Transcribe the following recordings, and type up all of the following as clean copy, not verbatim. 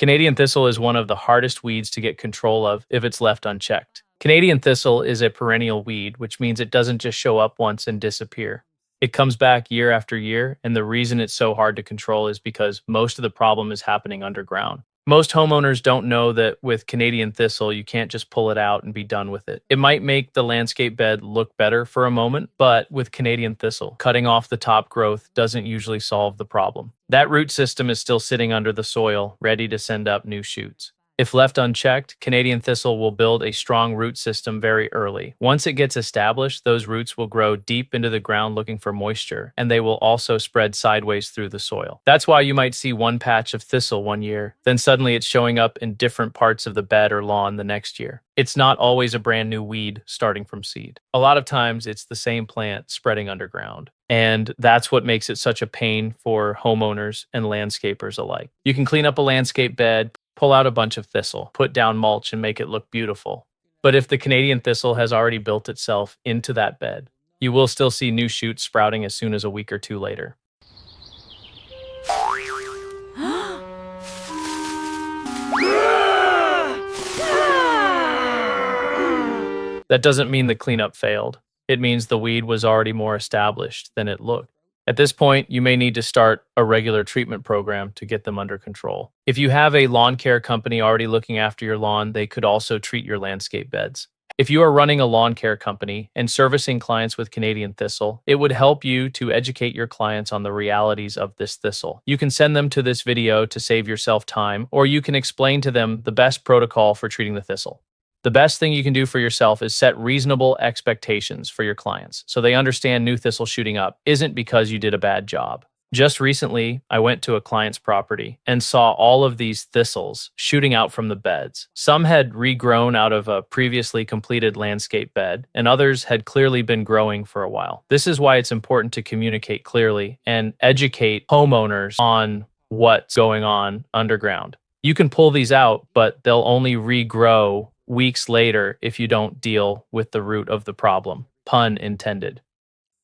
Canadian thistle is one of the hardest weeds to get control of if it's left unchecked. Canadian thistle is a perennial weed, which means it doesn't just show up once and disappear. It comes back year after year, and the reason it's so hard to control is because most of the problem is happening underground. Most homeowners don't know that with Canadian thistle, you can't just pull it out and be done with it. It might make the landscape bed look better for a moment, but with Canadian thistle, cutting off the top growth doesn't usually solve the problem. That root system is still sitting under the soil, ready to send up new shoots. If left unchecked, Canadian thistle will build a strong root system very early. Once it gets established, those roots will grow deep into the ground looking for moisture, and they will also spread sideways through the soil. That's why you might see one patch of thistle one year, then suddenly it's showing up in different parts of the bed or lawn the next year. It's not always a brand new weed starting from seed. A lot of times it's the same plant spreading underground. And that's what makes it such a pain for homeowners and landscapers alike. You can clean up a landscape bed, pull out a bunch of thistle, put down mulch, and make it look beautiful. But if the Canadian thistle has already built itself into that bed, you will still see new shoots sprouting as soon as a week or two later. That doesn't mean the cleanup failed. It means the weed was already more established than it looked. At this point, you may need to start a regular treatment program to get them under control. If you have a lawn care company already looking after your lawn, they could also treat your landscape beds. If you are running a lawn care company and servicing clients with Canadian thistle, it would help you to educate your clients on the realities of this thistle. You can send them to this video to save yourself time, or you can explain to them the best protocol for treating the thistle. The best thing you can do for yourself is set reasonable expectations for your clients so they understand new thistle shooting up isn't because you did a bad job. Just recently, I went to a client's property and saw all of these thistles shooting out from the beds. Some had regrown out of a previously completed landscape bed, and others had clearly been growing for a while. This is why it's important to communicate clearly and educate homeowners on what's going on underground. You can pull these out, but they'll only regrow weeks later if you don't deal with the root of the problem, pun intended.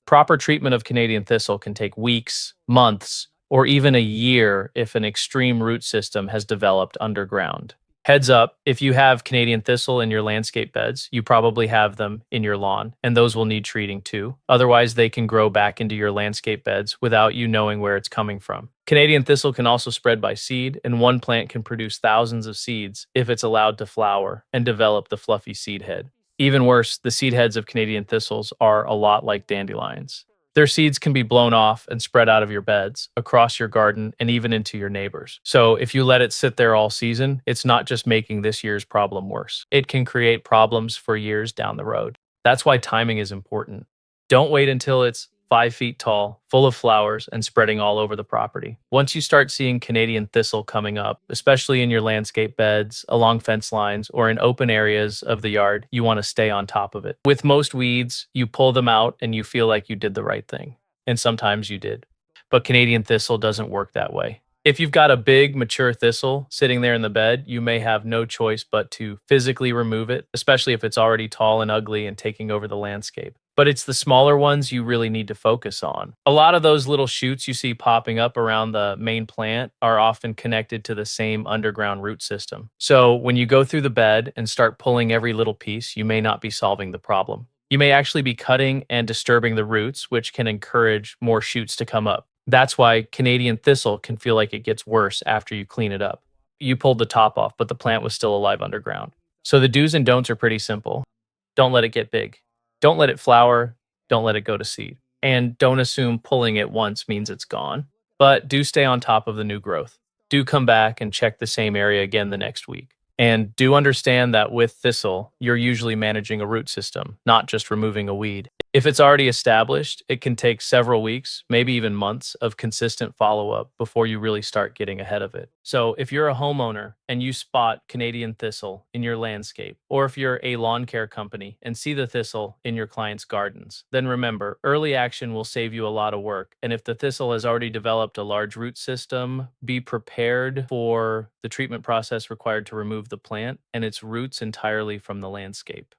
Proper treatment of Canadian thistle can take weeks, months, or even a year if an extreme root system has developed underground. Heads up, if you have Canadian thistle in your landscape beds, you probably have them in your lawn, and those will need treating too. Otherwise, they can grow back into your landscape beds without you knowing where it's coming from. Canadian thistle can also spread by seed, and one plant can produce thousands of seeds if it's allowed to flower and develop the fluffy seed head. Even worse, the seed heads of Canadian thistles are a lot like dandelions. Their seeds can be blown off and spread out of your beds, across your garden, and even into your neighbors. So if you let it sit there all season, it's not just making this year's problem worse. It can create problems for years down the road. That's why timing is important. Don't wait until it's 5 feet tall, full of flowers, and spreading all over the property. Once you start seeing Canadian thistle coming up, especially in your landscape beds, along fence lines, or in open areas of the yard, you want to stay on top of it. With most weeds, you pull them out and you feel like you did the right thing. And sometimes you did. But Canadian thistle doesn't work that way. If you've got a big, mature thistle sitting there in the bed, you may have no choice but to physically remove it, especially if it's already tall and ugly and taking over the landscape. But it's the smaller ones you really need to focus on. A lot of those little shoots you see popping up around the main plant are often connected to the same underground root system. So when you go through the bed and start pulling every little piece, you may not be solving the problem. You may actually be cutting and disturbing the roots, which can encourage more shoots to come up. That's why Canadian thistle can feel like it gets worse after you clean it up. You pulled the top off, but the plant was still alive underground. So the do's and don'ts are pretty simple. Don't let it get big. Don't let it flower. Don't let it go to seed. And don't assume pulling it once means it's gone. But do stay on top of the new growth. Do come back and check the same area again the next week. And do understand that with thistle, you're usually managing a root system, not just removing a weed. If it's already established, it can take several weeks, maybe even months of consistent follow-up before you really start getting ahead of it. So if you're a homeowner and you spot Canadian thistle in your landscape, or if you're a lawn care company and see the thistle in your client's gardens, then remember, early action will save you a lot of work. And if the thistle has already developed a large root system, be prepared for the treatment process required to remove the plant and its roots entirely from the landscape.